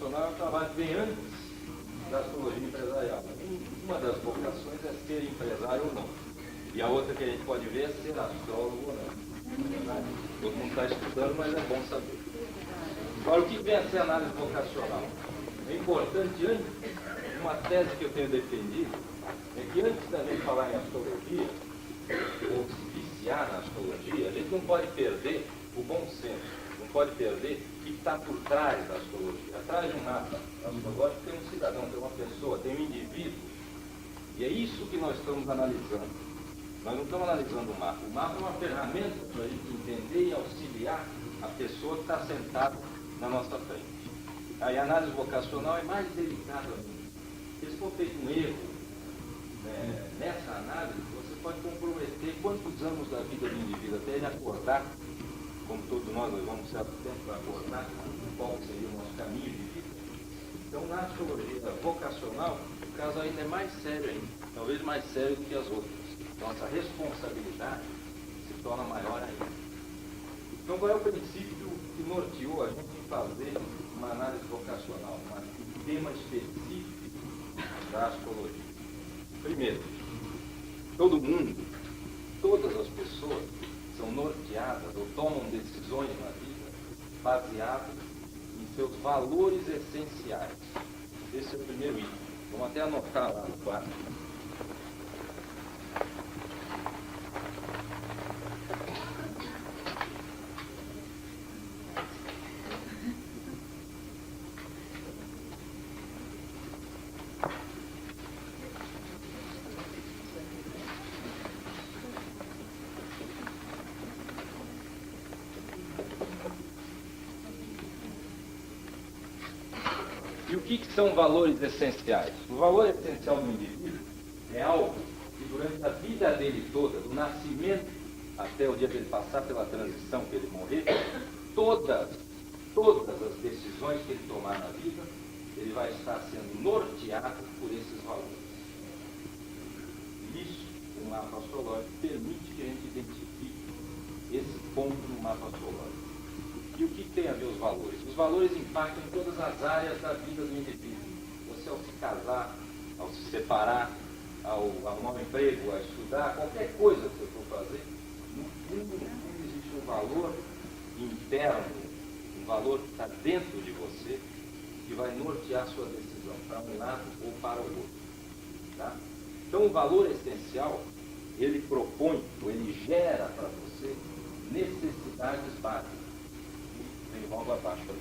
vocacional é um trabalho que vem antes da astrologia empresarial. Uma das vocações é ser empresário ou não. E a outra que a gente pode ver é ser astrólogo ou não. Todo mundo está estudando, mas é bom saber. Agora, o que vem a ser análise vocacional? É importante, antes, uma tese que eu tenho defendido, é que antes da gente falar em astrologia, ou se viciar na astrologia, a gente não pode perder o bom senso, não pode perder o que está por trás da astrologia. Atrás de um mapa astrológico tem um cidadão, tem uma pessoa, tem um indivíduo, e é isso que nós estamos analisando. Nós não estamos analisando o mapa. O mapa é uma ferramenta para a gente entender e auxiliar a pessoa que está sentada na nossa frente. Aí a análise vocacional é mais delicada ainda. Se for feito um erro nessa análise, você pode comprometer quantos anos da vida do indivíduo até ele acordar, como todos nós levamos um certo tempo para acordar, qual seria o nosso caminho de vida. Então, na astrologia vocacional, o caso ainda é mais sério ainda, talvez mais sério do que as outras. Então, essa responsabilidade se torna maior ainda. Então, qual é o princípio que norteou a gente em fazer uma análise vocacional, um tema específico da astrologia? Primeiro, todo mundo, todas as pessoas são norteadas ou tomam decisões na vida baseadas em seus valores essenciais. Esse é o primeiro item. Vamos até anotar lá no quadro. E o que são valores essenciais? O valor essencial do indivíduo é algo que durante a vida dele toda, do nascimento até o dia dele passar pela transição, que ele morrer, todas as decisões que ele tomar na vida, ele vai estar sendo norteado por esses valores. Isso, o mapa astrológico permite que a gente identifique esse ponto no mapa astrológico. E o que tem a ver os valores? Os valores impactam em todas as áreas da vida do indivíduo. Você, ao se casar, ao se separar, ao arrumar um emprego, a estudar, qualquer coisa que você for fazer, no fundo existe um valor interno, um valor que está dentro de você, que vai nortear a sua decisão para um lado ou para o outro. Tá? Então, o valor essencial, ele propõe, ou ele gera para você necessidades básicas. Vem logo abaixo ali.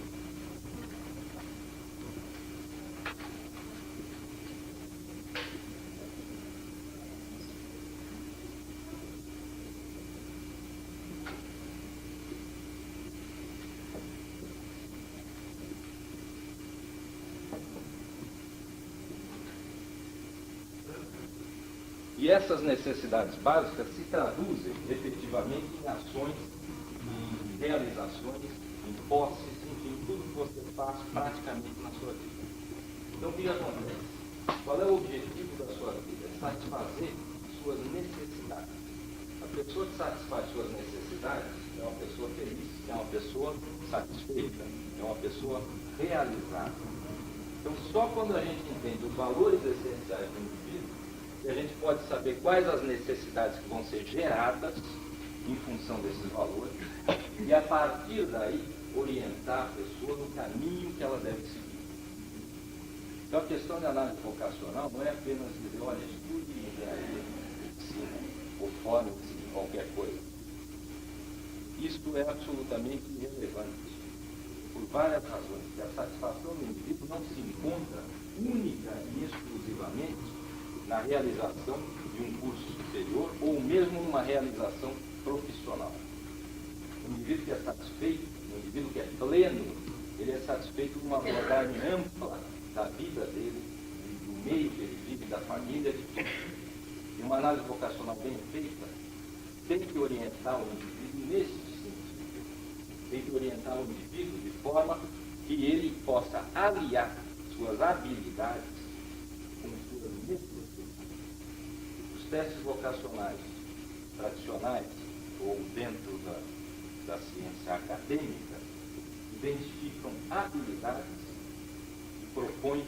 E essas necessidades básicas se traduzem efetivamente em ações, em realizações, em posses, enfim, tudo que você faz praticamente na sua vida. Então, o que acontece? Qual é o objetivo da sua vida? É satisfazer suas necessidades. A pessoa que satisfaz suas necessidades é uma pessoa feliz, é uma pessoa satisfeita, é uma pessoa realizada. Então, só quando a gente entende os valores essenciais do indivíduo, que a gente pode saber quais as necessidades que vão ser geradas em função desses valores, e a partir daí orientar a pessoa no caminho que ela deve seguir. Então a questão de análise vocacional não é apenas dizer, olha, estude engenharia, medicina, ou forme-se em qualquer coisa. Isto é absolutamente irrelevante, por várias razões, que a satisfação do indivíduo não se encontra única e exclusivamente na realização de um curso superior ou mesmo numa realização profissional. O indivíduo que é satisfeito, o indivíduo que é pleno, ele é satisfeito com uma abordagem ampla da vida dele, do meio que ele vive, da família, de tudo. E uma análise vocacional bem feita tem que orientar o indivíduo nesse sentido. Tem que orientar o indivíduo de forma que ele possa aliar suas habilidades com suas necessidades. Os testes vocacionais tradicionais, ou dentro da ciência acadêmica, identificam habilidades propõe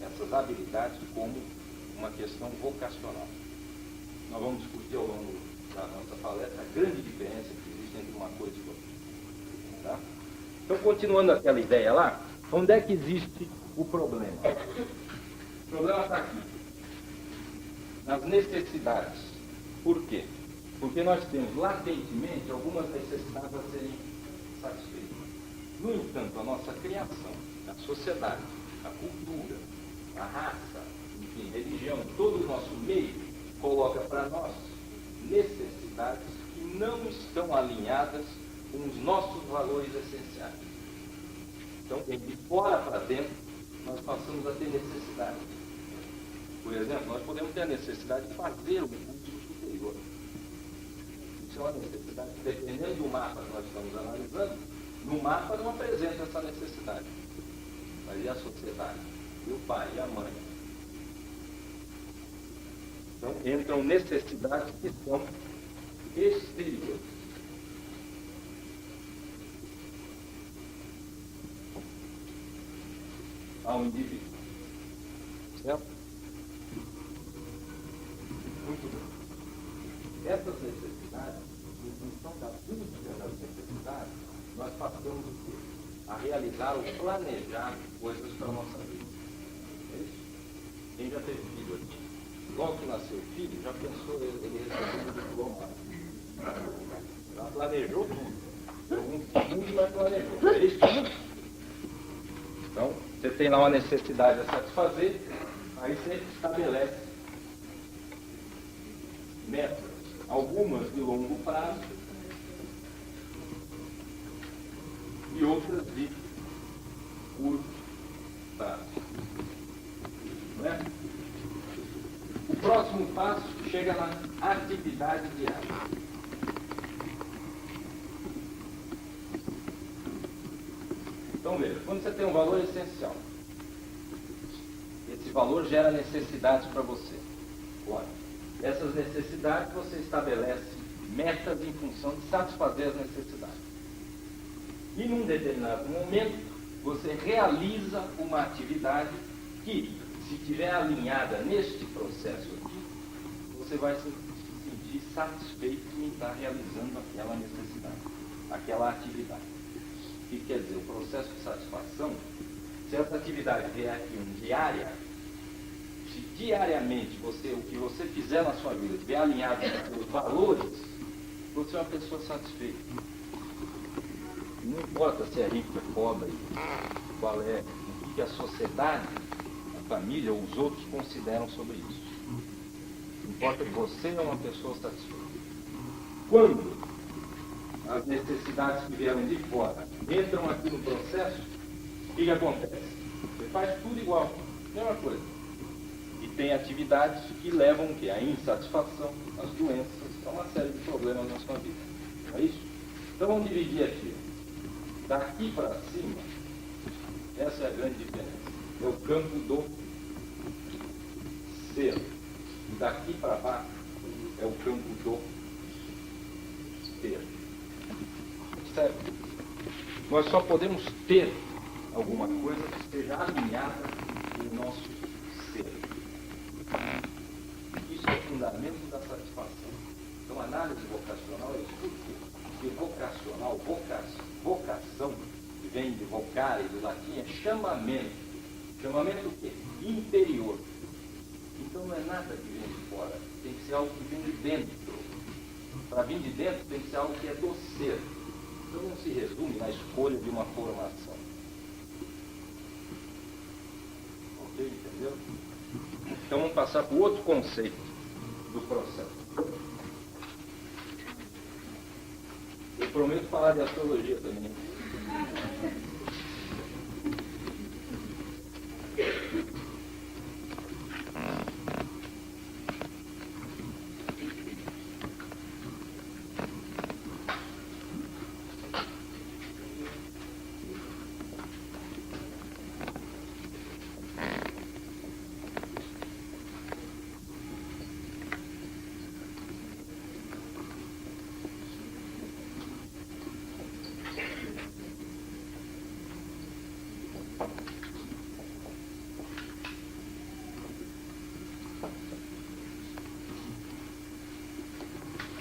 essas habilidades como uma questão vocacional. Nós vamos discutir ao longo da nossa palestra a grande diferença que existe entre uma coisa e outra. Tá? Então, continuando aquela ideia lá, onde é que existe o problema? O problema está aqui, nas necessidades. Por quê? Porque nós temos latentemente algumas necessidades a serem satisfeitas. No entanto, a nossa criação, a sociedade, a cultura, a raça, enfim, religião, todo o nosso meio, coloca para nós necessidades que não estão alinhadas com os nossos valores essenciais. Então, de fora para dentro, nós passamos a ter necessidade. Por exemplo, nós podemos ter a necessidade de fazer um curso superior. Isso é uma necessidade que, dependendo do mapa que nós estamos analisando, no mapa não apresenta essa necessidade. Mas e a sociedade? E o pai, e a mãe? Então, entram necessidades que são exteriores. Ao indivíduo. Certo? Muito bem. Essas necessidades, em função da busca das necessidades, nós passamos o quê? A realizar ou planejar coisas para a nossa vida. É isso? Quem já teve filho aqui? Logo que nasceu o filho, já pensou ele recebeu um diploma. Já planejou tudo. Algum segundo, mas planejou. É isso? Então, você tem lá uma necessidade a satisfazer, aí você estabelece metas, algumas de longo prazo e outras de curto prazo. Não é? O próximo passo chega na atividade diária. Então veja, quando você tem um valor essencial, esse valor gera necessidades para você. Ora, essas necessidades você estabelece metas em função de satisfazer as necessidades. E num determinado momento, você realiza uma atividade que, se estiver alinhada neste processo aqui, você vai se sentir satisfeito em estar realizando aquela necessidade, aquela atividade. O que quer dizer? O processo de satisfação, se essa atividade vier aqui diária, se diariamente o que você fizer na sua vida estiver alinhado com os seus valores, você é uma pessoa satisfeita. Não importa se é rico ou é pobre, qual é, o que a sociedade, a família ou os outros consideram sobre isso. Importa que você é uma pessoa satisfeita. Quando as necessidades que vieram de fora entram aqui no processo, o que acontece? Você faz tudo igual, mesma coisa. E tem atividades que levam o quê? A insatisfação, as doenças, a uma série de problemas na sua vida. Não é isso? Então vamos dividir aqui. Daqui para cima, essa é a grande diferença. É o campo do ser. E daqui para baixo é o campo do ter. Certo? Nós só podemos ter alguma coisa que esteja alinhada com o nosso ser. Isso é o fundamento da satisfação. Então, a análise vocacional é isso. Porque vocacional, vocação, que vem de vocare, do latim, é chamamento. Chamamento o quê? Interior. Então, não é nada que vem de fora. Tem que ser algo que vem de dentro. Para vir de dentro, tem que ser algo que é do ser. Então não se resume na escolha de uma formação. Ok? Entendeu? Então vamos passar para o outro conceito do processo. Eu prometo falar de astrologia também.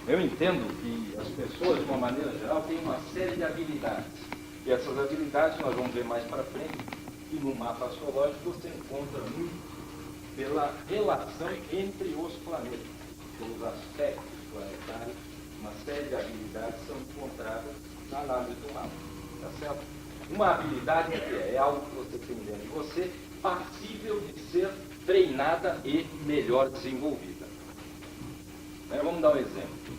Eu entendo que as pessoas, de uma maneira geral, têm uma série de habilidades. E essas habilidades nós vamos ver mais para frente, que no mapa astrológico você encontra muito pela relação entre os planetas, pelos aspectos planetários, uma série de habilidades são encontradas na análise do mapa. Tá certo? Uma habilidade é algo que você tem dentro de você, passível de ser treinada e melhor desenvolvida. Vamos dar um exemplo.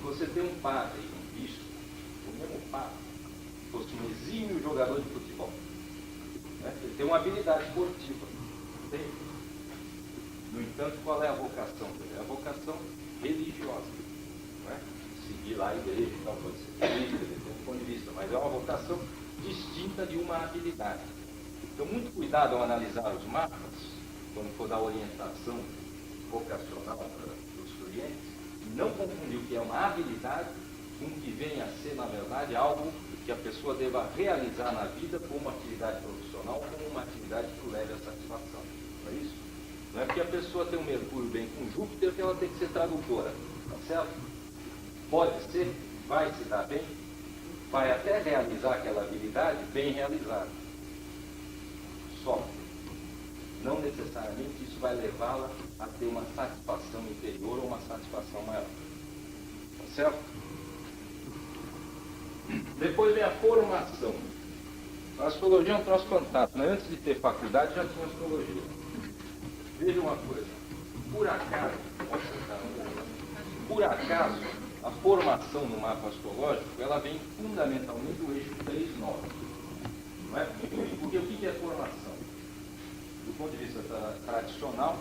Você tem um padre, um bispo, o mesmo padre, fosse um exímio jogador de futebol. Ele tem uma habilidade esportiva. Tem. No entanto, qual é a vocação dele? É a vocação religiosa. Seguir lá a igreja e tal, pode ser política, depende do ponto de vista, mas é uma vocação distinta de uma habilidade. Então, muito cuidado ao analisar os mapas, quando for dar orientação vocacional para os clientes, e não confundir o que é uma habilidade com o que vem a ser, na verdade, algo que a pessoa deva realizar na vida como uma atividade profissional, como uma atividade que o leve à satisfação. Não é isso? Não é porque a pessoa tem um Mercúrio bem com Júpiter que ela tem que ser tradutora. Tá certo? Pode ser, vai se dar bem, vai até realizar aquela habilidade bem realizada. Só. Não necessariamente isso vai levá-la a ter uma satisfação interior ou uma satisfação maior. Tá certo? Depois vem a formação. A astrologia é um troço fantástico. Né? Antes de ter faculdade já tinha astrologia. Veja uma coisa. Por acaso, a formação no mapa astrológico, ela vem fundamentalmente do eixo 3-9. Não é? Porque o que é formação? Do ponto de vista tradicional,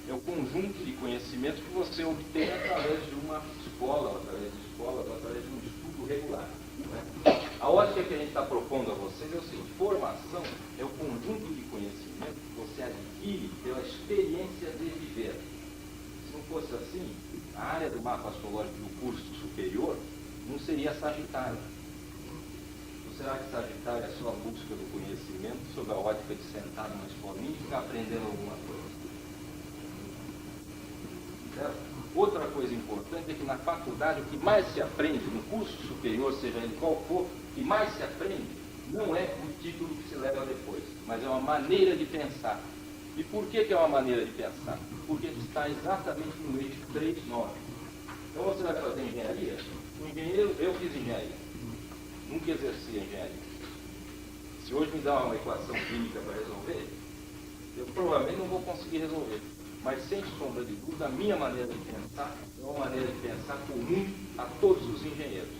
é o conjunto de conhecimentos que você obtém através de uma escola, ou através de escolas, ou através de um estudo regular. A ótica que a gente está propondo a vocês é o seguinte: formação é o conjunto de conhecimento que você adquire pela experiência de viver. Se não fosse assim, a área do mapa astrológico do curso superior não seria Sagitário. Ou será que Sagitário é só a busca do conhecimento sob a ótica de sentar numa escolinha e ficar aprendendo alguma coisa? Certo? Outra coisa importante é que na faculdade o que mais se aprende, no curso superior, seja ele qual for, o que mais se aprende não é o título que se leva depois, mas é uma maneira de pensar. E por que é uma maneira de pensar? Porque está exatamente no eixo 3-9. Então você vai fazer engenharia? O engenheiro, eu fiz engenharia. Nunca exerci engenharia. Se hoje me dá uma equação química para resolver, eu provavelmente não vou conseguir resolver. Mas, sem sombra de dúvida, a minha maneira de pensar é uma maneira de pensar comum a todos os engenheiros.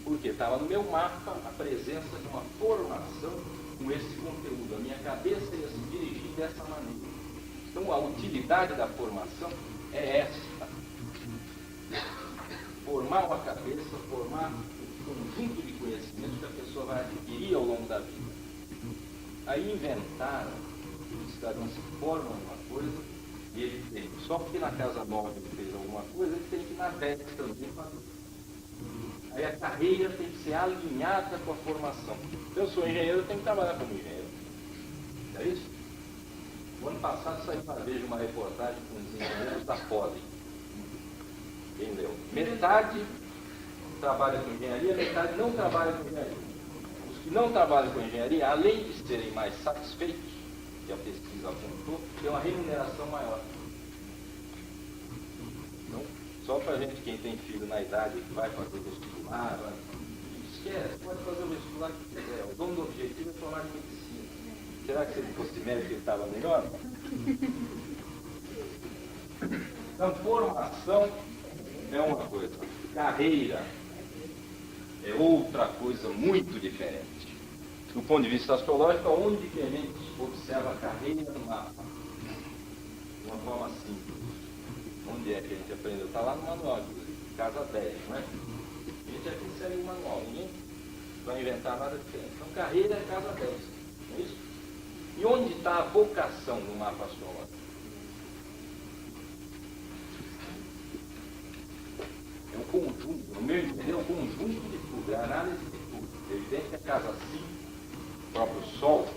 Porque estava no meu mapa a presença de uma formação com esse conteúdo. A minha cabeça ia se dirigir dessa maneira. Então, a utilidade da formação é esta. Formar uma cabeça, formar um conjunto de conhecimentos que a pessoa vai adquirir ao longo da vida. Aí inventaram, o cidadão se forma numa coisa e ele tem. Só porque na casa nova ele fez alguma coisa, ele tem que ir na velha também fazer. Aí a carreira tem que ser alinhada com a formação. Se eu sou engenheiro, eu tenho que trabalhar como engenheiro. Não é isso? No ano passado saiu para ver uma reportagem com os engenheiros da Poli. Quem leu? Metade trabalha com engenharia, metade não trabalha com engenharia. Os que não trabalham com engenharia, além de serem mais satisfeitos, que a pesquisa apontou, têm uma remuneração maior. Então, só para a gente, quem tem filho na idade que vai fazer vestibular, esquece, pode fazer o vestibular que quiser. O dono do objetivo é formar em medicina. Será que se ele fosse médico ele estava melhor? Então, formação é uma coisa, carreira é outra coisa muito diferente. Do ponto de vista astrológico, onde que a gente observa a carreira no mapa? De uma forma simples. Onde é que a gente aprendeu? Está lá no manual, inclusive, casa 10, não é? A gente aqui segue o manual, ninguém vai inventar nada diferente. Então, carreira é casa 10, não é isso? E onde está a vocação no mapa astrológico? É um conjunto, no meu entender, é um conjunto de tudo, é a análise de tudo. É evidente que a casa 5, o próprio Sol,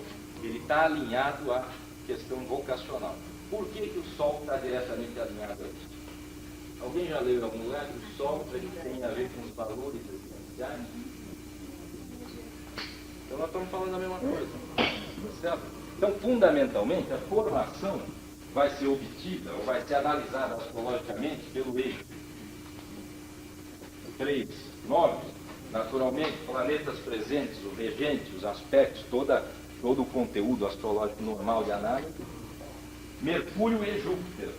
ele está alinhado à questão vocacional. Por que o Sol está diretamente alinhado a isso? Alguém já leu em algum lugar que o Sol tem a ver com os valores essenciais? Então nós estamos falando da mesma coisa. Certo? Então, fundamentalmente, a formação vai ser obtida ou vai ser analisada astrologicamente pelo eixo 3, 9, naturalmente, planetas presentes, o regente, os aspectos, todo o conteúdo astrológico normal de análise, Mercúrio e Júpiter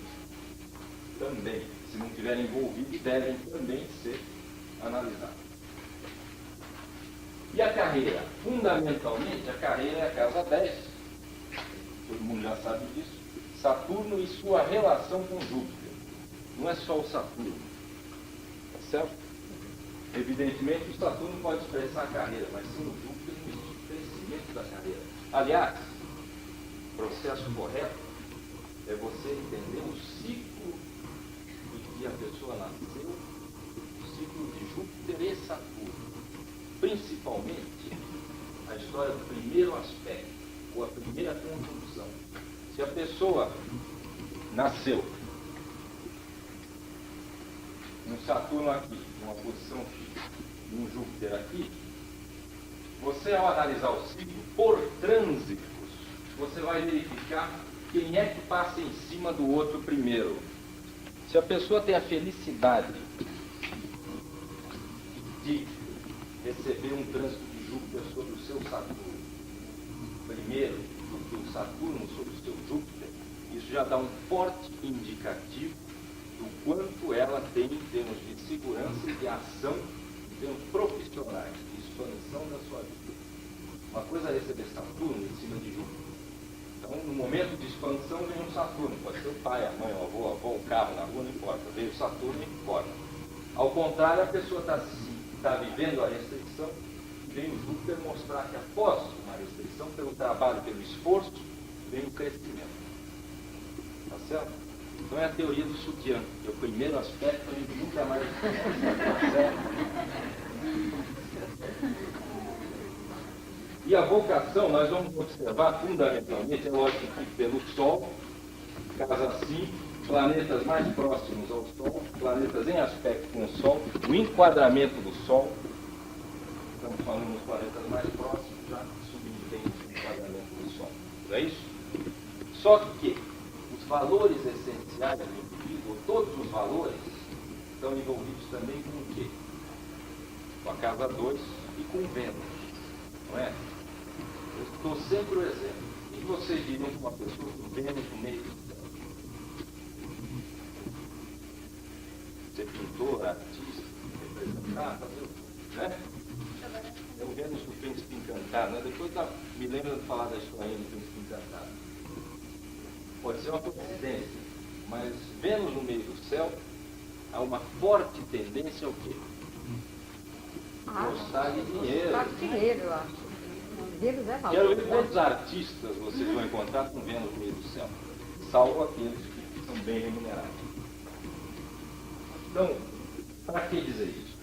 também, se não estiverem envolvidos, devem também ser analisados. E a carreira? Fundamentalmente, a carreira é a casa 10, todo mundo já sabe disso, Saturno e sua relação com Júpiter. Não é só o Saturno, tá certo? Evidentemente, o Saturno pode expressar a carreira, mas sem o Júpiter não existe crescimento da carreira. Aliás, o processo correto é você entender o ciclo em que a pessoa nasceu, o ciclo de Júpiter e Saturno. Principalmente, a história do primeiro aspecto, ou a primeira conjunção. Se a pessoa nasceu um Saturno aqui, numa posição X, e um Júpiter aqui, você, ao analisar o ciclo por trânsitos, você vai verificar quem é que passa em cima do outro primeiro. Se a pessoa tem a felicidade de receber um trânsito de Júpiter sobre o seu Saturno, primeiro do que o Saturno sobre o seu Júpiter, isso já dá um forte indicativo do quanto ela tem em termos de segurança e de ação, em termos profissionais, de expansão da sua vida. Uma coisa é receber Saturno em cima de Júpiter. Então, no momento de expansão, vem um Saturno. Pode ser o pai, a mãe, o avô, o carro na rua, não importa. Veio o Saturno e importa. Ao contrário, a pessoa está vivendo a restrição, vem o Júpiter mostrar que após uma restrição, pelo trabalho, pelo esforço, vem o crescimento. Tá certo? Então é a teoria do sutiã, que é o primeiro aspecto, a gente nunca mais tá certo? E a vocação, nós vamos observar fundamentalmente, é lógico que pelo Sol, casa 5, planetas mais próximos ao Sol, planetas em aspecto com o Sol, o enquadramento do Sol, estamos falando dos planetas mais próximos, já subentende o enquadramento do Sol. Não é isso? Só que os valores essenciais do indivíduo, todos os valores, estão envolvidos também com o quê? Com a casa 2 e com Vênus, não é? Eu estou sempre o exemplo. E vocês diriam que uma pessoa com Vênus no meio do céu? Ser pintor, artista, representar, fazer o quê? Né? É o Vênus do Príncipe Encantado, né? Depois me lembra de falar da história do Príncipe Encantado. Pode ser uma coincidência, mas Vênus no meio do céu, há uma forte tendência ao quê? Gostar de dinheiro. Gostar de dinheiro, eu acho. Vênus é valor. Quero ver quantos artistas vocês vão encontrar com Vênus no meio do céu, salvo aqueles que são bem remunerados. Então, para que dizer isso?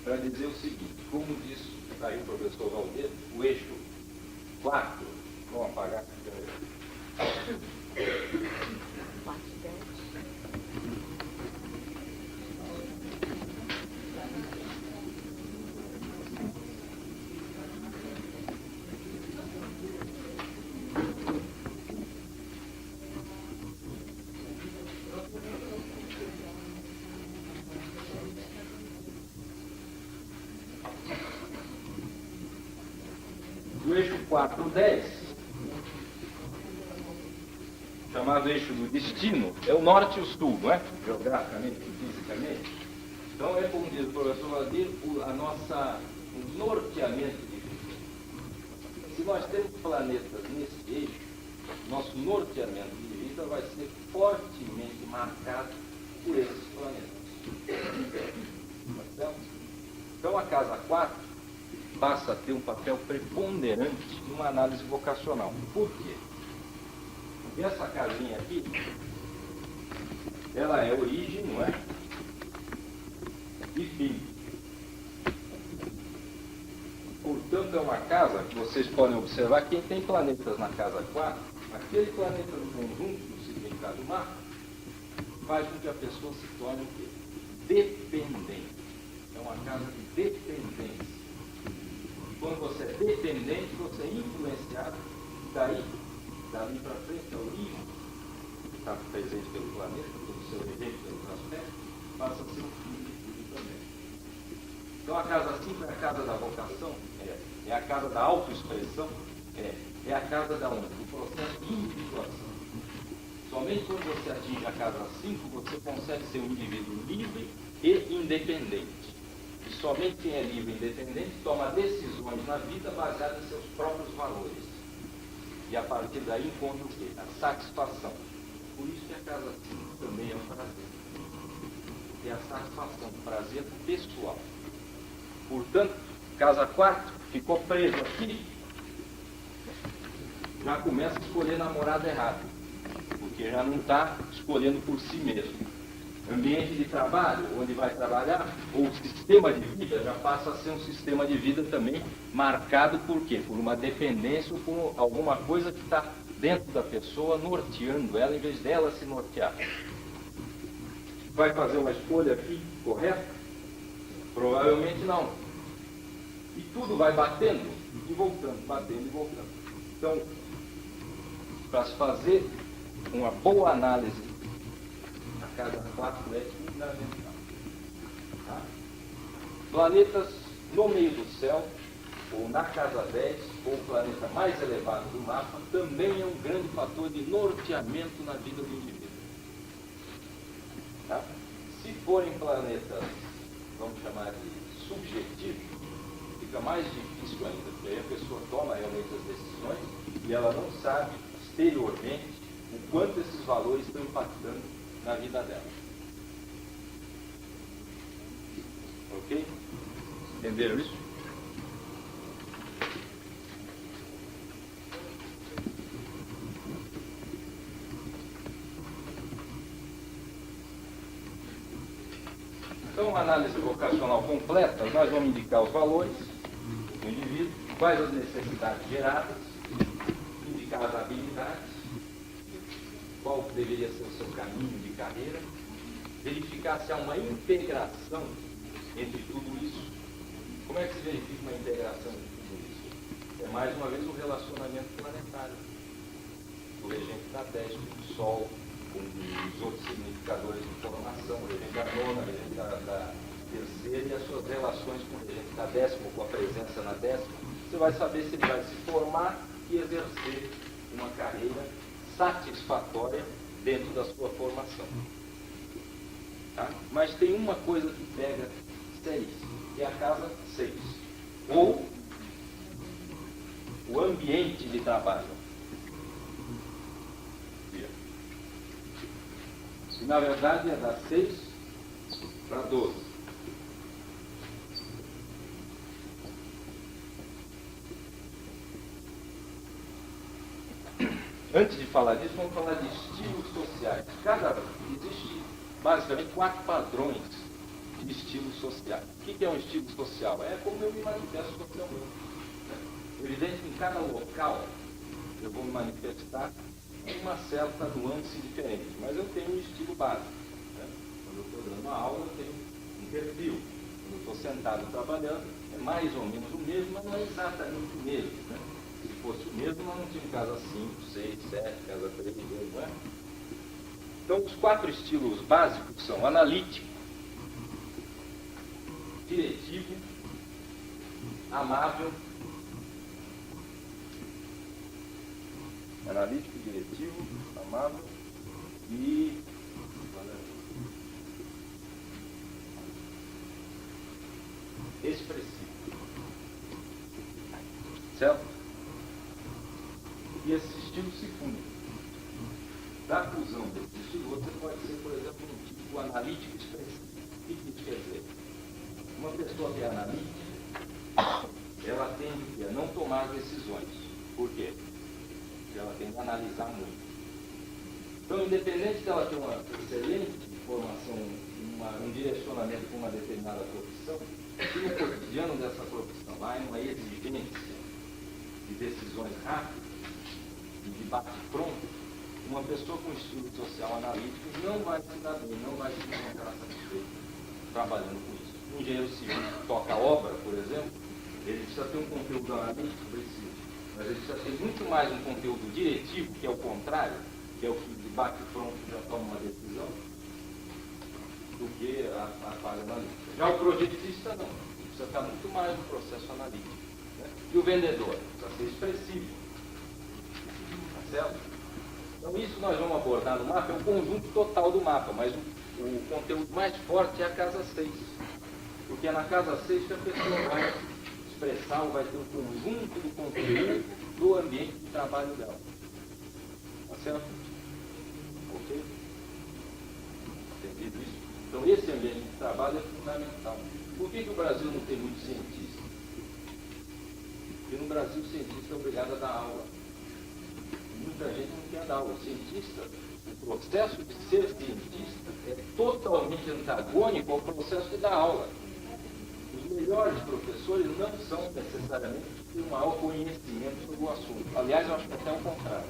Para dizer o seguinte, como disse aí o professor Valdir, o eixo 4, vamos apagar aqui. O eixo 4-10, chamado eixo do destino, é o norte e o sul, não é? Geograficamente e fisicamente. Então é, como diz o professor Valdir, o norteamento de vida. Se nós temos planetas nesse eixo, nosso norteamento de vida vai ser fortemente marcado por esses planetas. Tá certo? Então a casa 4 passa a ter um papel preponderante numa análise vocacional. Por quê? Porque essa casinha aqui, ela é origem, não é? E fim. Portanto, é uma casa que vocês podem observar, quem tem planetas na casa 4, aquele planeta no conjunto do significado mar, faz com que a pessoa se torne o quê? dependente. É uma casa de dependência. E quando você é dependente, você é influenciado dali para frente, a origem que está presente pelo planeta, pelo seu evento, pelos aspectos, passa a ser um filho de tudo também. Então a casa 5 é a casa da vocação, é a casa da autoexpressão, é a casa da onde? Do processo de individuação. Somente quando você atinge a casa 5, você consegue ser um indivíduo livre e independente. E somente quem é livre e independente toma decisões na vida baseadas em seus próprios valores. E a partir daí encontra o quê? A satisfação. Por isso que a casa 5 também é um prazer. É a satisfação, o prazer pessoal. Portanto, casa 4 ficou preso aqui, já começa a escolher namorado errado, porque já não está escolhendo por si mesmo. Ambiente de trabalho, onde vai trabalhar, ou sistema de vida, já passa a ser um sistema de vida também marcado por quê? Por uma dependência ou por alguma coisa que está dentro da pessoa, norteando ela, em vez dela se nortear. Vai fazer uma escolha aqui correta? Provavelmente não. E tudo vai batendo e voltando, batendo e voltando. Então, para se fazer uma boa análise, a casa 4 é fundamental. Tá? Planetas no meio do céu, ou na casa 10, ou o planeta mais elevado do mapa, também é um grande fator de norteamento na vida do indivíduo. Tá? Se forem planetas, vamos chamar de subjetivos, fica mais difícil ainda, porque aí a pessoa toma realmente as decisões e ela não sabe exteriormente o quanto esses valores estão impactando na vida dela. Ok? Entenderam isso? Então, uma análise vocacional completa, nós vamos indicar os valores do indivíduo, quais as necessidades geradas, indicar as habilidades, qual deveria ser o seu caminho de carreira, verificar se há uma integração entre tudo isso. Como é que se verifica uma integração entre tudo isso? É mais uma vez o relacionamento planetário. O regente da 10 com o Sol, com os outros significadores de formação, o regente da 9ª, o regente da 3ª e as suas relações com o regente da 10ª, com a presença na 10ª. Você vai saber se ele vai se formar e exercer uma carreira satisfatória dentro da sua formação. Tá? Mas tem uma coisa que pega 6, que é a casa 6, ou o ambiente de trabalho. E, na verdade, é da 6 para 12. Antes de falar disso, vamos falar de estilos sociais. Existe basicamente 4 padrões de estilos sociais. O que é um estilo social? É como eu me manifesto socialmente. É evidente que em cada local eu vou me manifestar em uma certa nuance diferente, mas eu tenho um estilo básico. Né? Quando eu estou dando uma aula, eu tenho um perfil. Quando eu estou sentado trabalhando, é mais ou menos o mesmo, mas não é exatamente o mesmo. Né? Se fosse o mesmo, nós não tínhamos casa 5, 6, 7, casa 3, não é? Então, os 4 estilos básicos são analítico, diretivo, amável, analítico, diretivo, amável e expressivo. Certo? E esses estilos se fundem. Da fusão desse estilo, você pode ser, por exemplo, um tipo analítico expressivo. O que isso quer dizer? Uma pessoa que é analítica, ela tende a não tomar decisões. Por quê? Porque ela tende a analisar muito. Então, independente de ela ter uma excelente formação, um direcionamento para uma determinada profissão, se no cotidiano dessa profissão há uma exigência de decisões rápidas, de debate pronto, uma pessoa com estilo social analítico não vai se dar bem, não vai se encontrar satisfeita. trabalhando com isso. Um engenheiro civil que toca a obra, por exemplo, ele precisa ter um conteúdo analítico, precisa. Mas ele precisa ter muito mais um conteúdo diretivo, que é o contrário, que é o que bate pronto e já toma uma decisão, do que a fase analítica. Já o projetista não, ele precisa estar muito mais no processo analítico. Né? E o vendedor precisa ser expressivo. Tá certo? Então isso nós vamos abordar no mapa, é o conjunto total do mapa, mas o conteúdo mais forte é a casa 6. Porque é na casa 6 que a pessoa vai expressar ou vai ter um conjunto do conteúdo do ambiente de trabalho dela. Tá certo? Ok? Entendido isso? Então esse ambiente de trabalho é fundamental. Por que o Brasil não tem muito cientista? Porque no Brasil o cientista é obrigado a dar aula. Muita gente não quer dar aula. O cientista, o processo de ser cientista é totalmente antagônico ao processo de dar aula. Os melhores professores não são necessariamente ter um maior conhecimento sobre o assunto. Aliás, eu acho que até o contrário.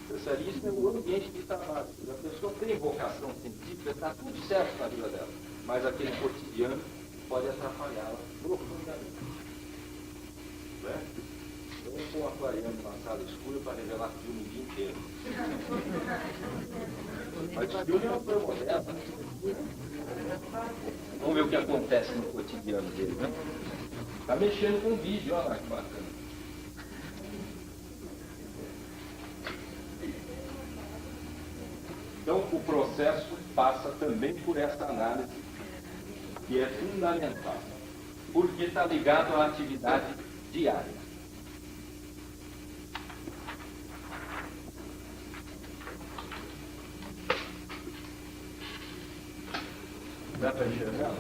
O especialista é o ambiente de trabalho. A pessoa tem vocação científica, está tudo certo na vida dela, mas aquele cotidiano pode atrapalhá-la profundamente. Não é? Eu não sou um aquariano numa sala escura para revelar filme o dia inteiro. Mas filme é uma coisa moderna. Vamos ver o que acontece no cotidiano dele, né? Está mexendo com vídeo, olha lá que bacana. Então, o processo passa também por essa análise, que é fundamental, porque está ligado à atividade diária. Dá para enxergar?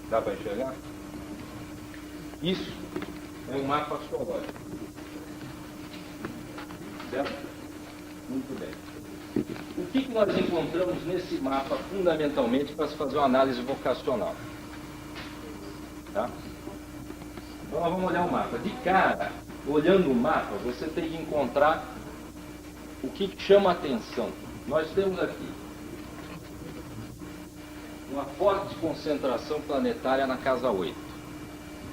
Dá para enxergar? Isso é um mapa astrológico. Certo? Muito bem. O que nós encontramos nesse mapa, fundamentalmente, para se fazer uma análise vocacional? Tá? Então, nós vamos olhar o mapa. De cara, olhando o mapa, você tem que encontrar o que chama a atenção. Nós temos aqui uma forte concentração planetária na casa 8.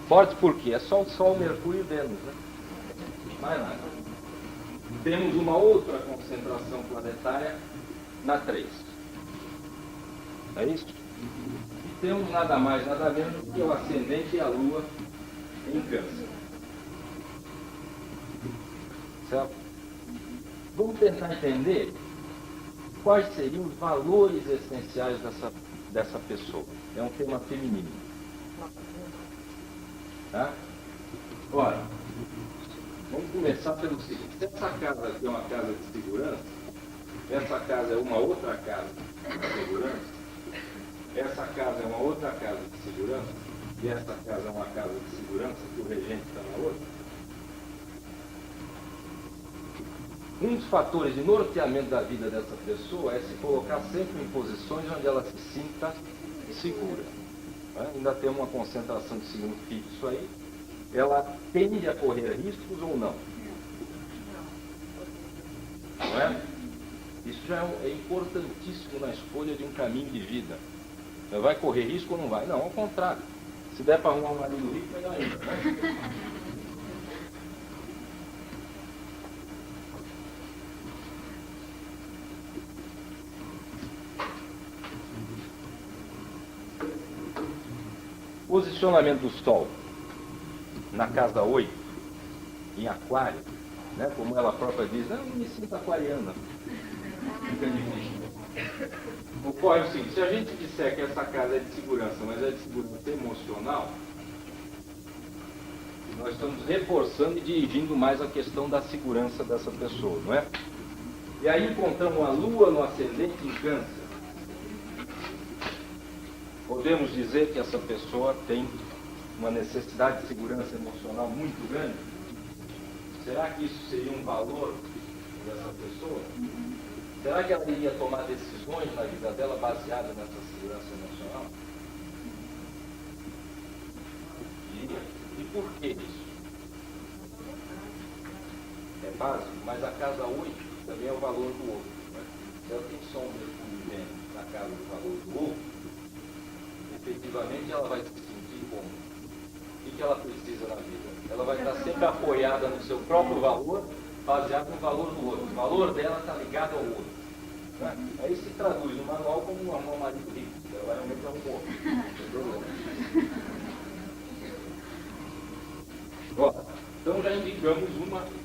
Forte por quê? É só o Sol, Mercúrio e Vênus, né? Mais nada. Temos uma outra concentração planetária na 3. É isso? E temos nada mais, nada menos que o ascendente e a Lua em Câncer. Certo? Vamos tentar entender quais seriam os valores essenciais dessa pessoa. É um tema feminino. Tá? Ora, vamos começar pelo seguinte. Se essa casa aqui é uma casa de segurança, essa casa é uma outra casa de segurança, essa casa é uma outra casa de segurança, e essa casa é uma casa de segurança, que o regente está na outra. Um dos fatores de norteamento da vida dessa pessoa é se colocar sempre em posições onde ela se sinta segura. Né? Ainda tem uma concentração de signo fixo aí. Ela tende a correr riscos ou não? Não é? Isso já é importantíssimo na escolha de um caminho de vida. Ela vai correr risco ou não vai? Não, ao contrário. Se der para arrumar um marido rico, melhor ainda. Né? Posicionamento do Sol na casa 8, em Aquário, né? Como ela própria diz, não me sinto aquariana. Fica difícil. Ocorre o seguinte, se a gente disser que essa casa é de segurança, mas é de segurança emocional, nós estamos reforçando e dirigindo mais a questão da segurança dessa pessoa, não é? E aí encontramos a Lua no ascendente em Câncer. Podemos dizer que essa pessoa tem uma necessidade de segurança emocional muito grande? Será que isso seria um valor dessa pessoa? Será que ela iria tomar decisões na vida dela baseadas nessa segurança emocional? Iria. E por que isso? É básico, mas a casa 8 também é o valor do outro. Né? Se ela tem sombra convivendo na casa do valor do outro, efetivamente ela vai se sentir como? O que ela precisa na vida? Ela vai estar sempre apoiada no seu próprio valor, baseado no valor do outro. O valor dela está ligado ao outro. Né? Aí se traduz no manual como um marido rico. Ela vai aumentar um pouco. Não tem problema. Então já indicamos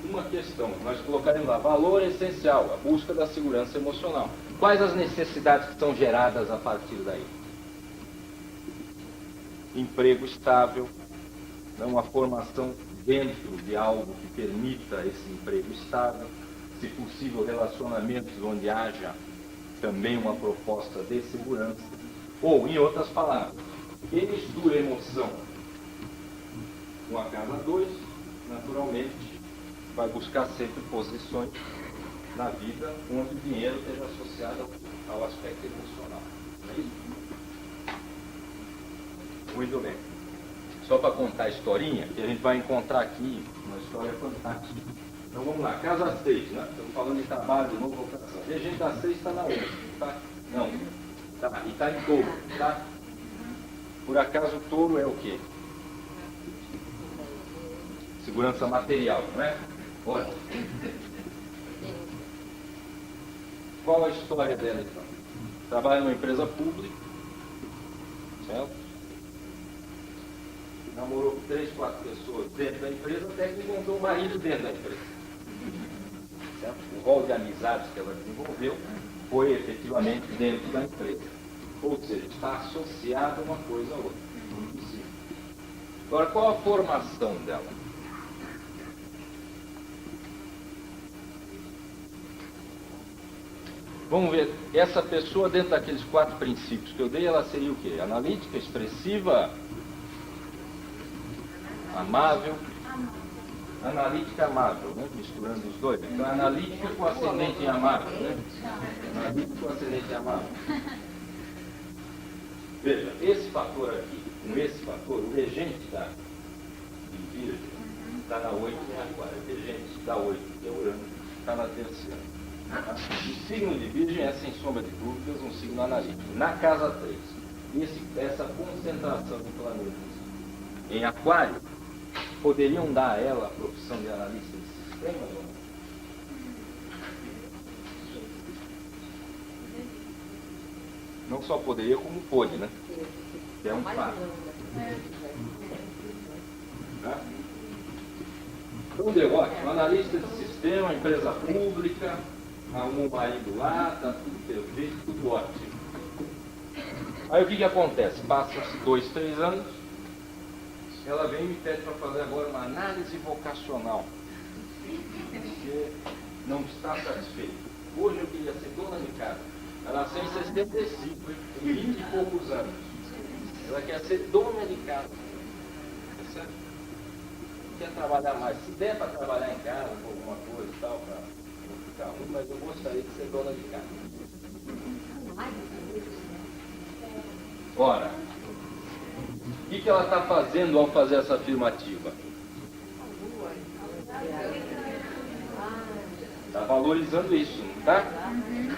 uma questão. Nós colocaremos lá, valor essencial, a busca da segurança emocional. Quais as necessidades que são geradas a partir daí? Emprego estável, uma formação dentro de algo que permita esse emprego estável, se possível relacionamentos onde haja também uma proposta de segurança, ou, em outras palavras, quem mistura emoção com a casa 2, naturalmente, vai buscar sempre posições na vida onde o dinheiro esteja associado ao aspecto emocional. Não é isso? Muito bem. Só para contar a historinha, que a gente vai encontrar aqui uma história fantástica. Então vamos lá, casa 6, né? Estamos falando de trabalho, de novo, vocação. E a gente da 6 está na 11, tá? Não. Tá, e está em touro, tá? Por acaso o touro é o quê? Segurança material, não é? Olha. Qual a história dela então? Trabalha numa empresa pública, certo? Namorou com 3, 4 pessoas dentro da empresa, até que encontrou um marido dentro da empresa. Certo? O rol de amizades que ela desenvolveu foi efetivamente dentro da empresa. Ou seja, está associado uma coisa a outra. Muito simples. Agora, qual a formação dela? Vamos ver, essa pessoa dentro daqueles 4 princípios que eu dei, ela seria o quê? Analítica, expressiva, amável, analítica amável, né? Misturando os dois. Então, analítica com ascendente em amável, né? Analítica com ascendente em amável. Veja, esse fator aqui, com esse fator, o regente de Virgem está na 8 em Aquário, o regente da 8, que é Urano, está na terceira. O signo de Virgem é, sem sombra de dúvidas, um signo analítico. Na casa 3, essa concentração de planetas em Aquário, poderiam dar a ela a profissão de analista de sistemas ou não? Não só poderia, como pôde, né? Que é um fato. Tá? Então deu ótimo. Analista de sistema, empresa pública, arrumou um marido lá, está tudo perfeito, tudo ótimo. Aí o que acontece? Passam-se 2, 3 anos, ela vem e me pede para fazer agora uma análise vocacional, porque não está satisfeita. Hoje eu queria ser dona de casa. Ela nasceu em 65, tem 20 e poucos anos. Ela quer ser dona de casa. Tá certo? Quer trabalhar mais. Se der para trabalhar em casa, com alguma coisa e tal, para não ficar ruim, mas eu gostaria de ser dona de casa. Ora, o que ela está fazendo ao fazer essa afirmativa? Está valorizando isso, não está?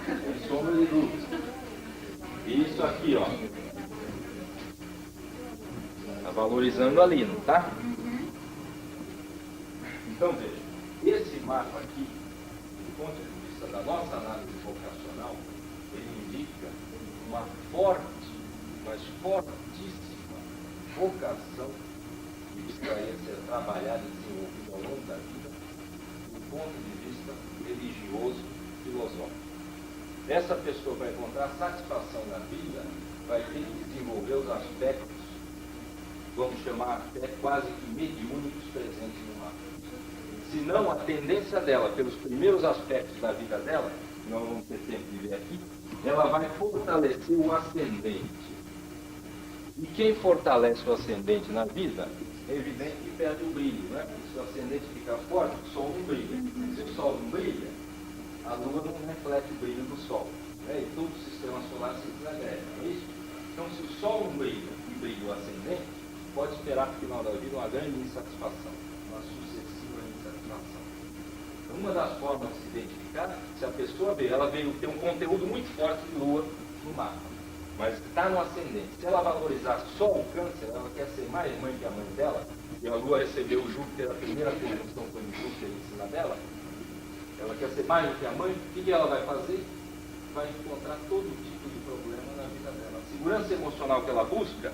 Sem sombra de dúvida. Isso aqui, ó. Está valorizando ali, não está? Então, veja, esse mapa aqui, do ponto de vista da nossa análise vocacional, ele indica uma forte, mas fortíssima vocação que precisaria ser trabalhada e desenvolvida ao longo da vida, do ponto de vista religioso, filosófico. Essa pessoa, para encontrar satisfação na vida, vai ter que desenvolver os aspectos, vamos chamar até quase que mediúnicos presentes no mapa. Senão, a tendência dela, pelos primeiros aspectos da vida dela, nós vamos ter tempo de ver aqui, ela vai fortalecer o ascendente. E quem fortalece o ascendente na vida, é evidente que perde o brilho, né? Se o ascendente fica forte, o sol não brilha. Se o sol não brilha, a lua não reflete o brilho do sol. Né? E todo o sistema solar se desagrega, não é isso? Então, se o sol não brilha e brilha o ascendente, pode esperar para o final da vida uma grande insatisfação, uma sucessiva insatisfação. Então, uma das formas de se identificar, se a pessoa vê, ela veio ter um conteúdo muito forte de lua no mapa, mas está no ascendente. Se ela valorizar só o câncer, ela quer ser mais mãe que a mãe dela, e a lua recebeu o Júpiter, a primeira conjunção foi no Júpiter em cima dela, ela quer ser mais do que a mãe, o que ela vai fazer? Vai encontrar todo tipo de problema na vida dela. A segurança emocional que ela busca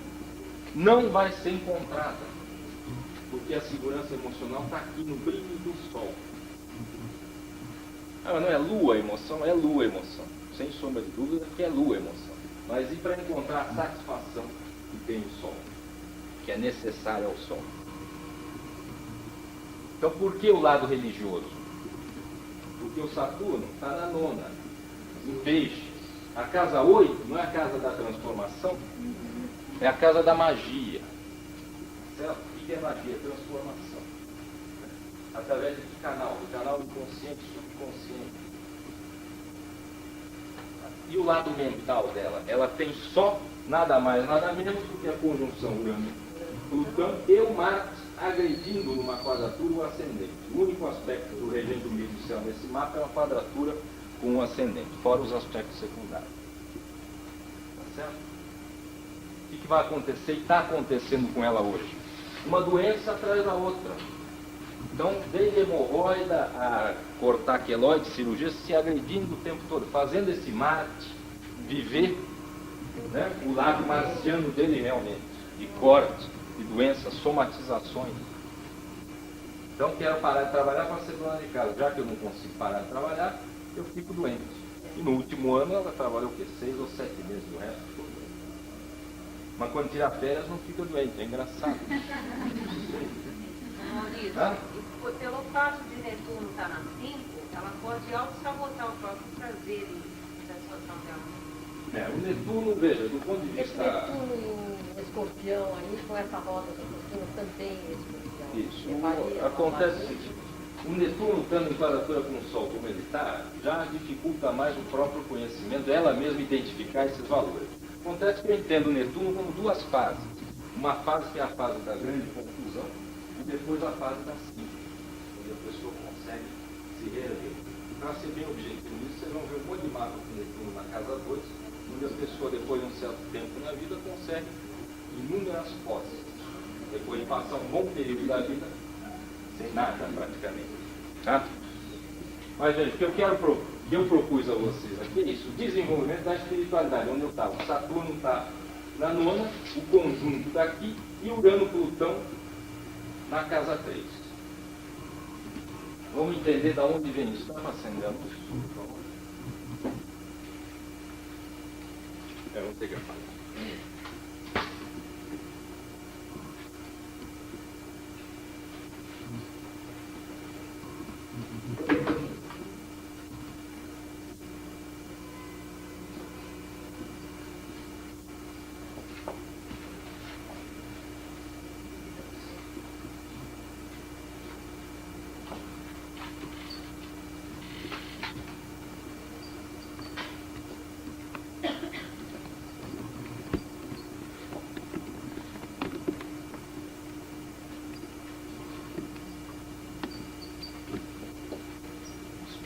não vai ser encontrada, porque a segurança emocional está aqui no brilho do sol. Ah, não é lua a emoção? É lua a emoção. Sem sombra de dúvida que é lua a emoção. Mas e para encontrar a satisfação que tem o sol, que é necessária ao sol? Então, por que o lado religioso? Porque o Saturno está na nona, em Peixes. A casa 8 não é a casa da transformação, é a casa da magia. Certo? O que é magia? Transformação. Através de que canal? Do canal inconsciente e subconsciente. E o lado mental dela? Ela tem só, nada mais, nada menos do que a conjunção Urano-Plutão e o Marte agredindo numa quadratura o ascendente. O único aspecto do regente do meio do céu nesse mapa é uma quadratura com o ascendente, fora os aspectos secundários. Tá certo? O que vai acontecer e está acontecendo com ela hoje? Uma doença atrás da outra. Então, desde hemorroida a cortar queloide, cirurgia, se agredindo o tempo todo, fazendo esse Marte viver, né, o lado marciano dele realmente, de corte, de doenças, somatizações. Então, quero parar de trabalhar para ser dona de casa. Já que eu não consigo parar de trabalhar, eu fico doente. E no último ano ela trabalhou o quê? 6 ou 7 meses, o resto ficou doente. Mas quando tira férias não fica doente, é engraçado. Maurício, pelo fato de Netuno estar na 5, ela pode auto-sabotar o próprio prazer da situação dela. O Netuno, veja, do ponto de Esse vista... Netuno em Escorpião aí, com essa roda do Netuno também em Escorpião. Isso. Acontece o seguinte, o Netuno estando em quadratura com o Sol como ele está, já dificulta mais o próprio conhecimento, ela mesma identificar esses valores. Acontece que eu entendo o Netuno como duas fases. Uma fase que é a fase da grande confusão, e depois a fase da síntese, onde a pessoa consegue se reerguer. Para ser bem objetivo nisso, vocês vão ver um monte de mapa com Netuno na casa 2, onde a pessoa, depois de um certo tempo na vida, consegue inúmeras posses. Depois de passar um bom período da vida, sem nada praticamente. Tá? Mas, gente, o que eu propus a vocês aqui é isso, o desenvolvimento da espiritualidade, onde eu estava. O Saturno está na nona, o conjunto está aqui, e Urano-Plutão na casa 3. Vamos entender de onde vem isso. Está para acender a luz? Vamos ter que apagar.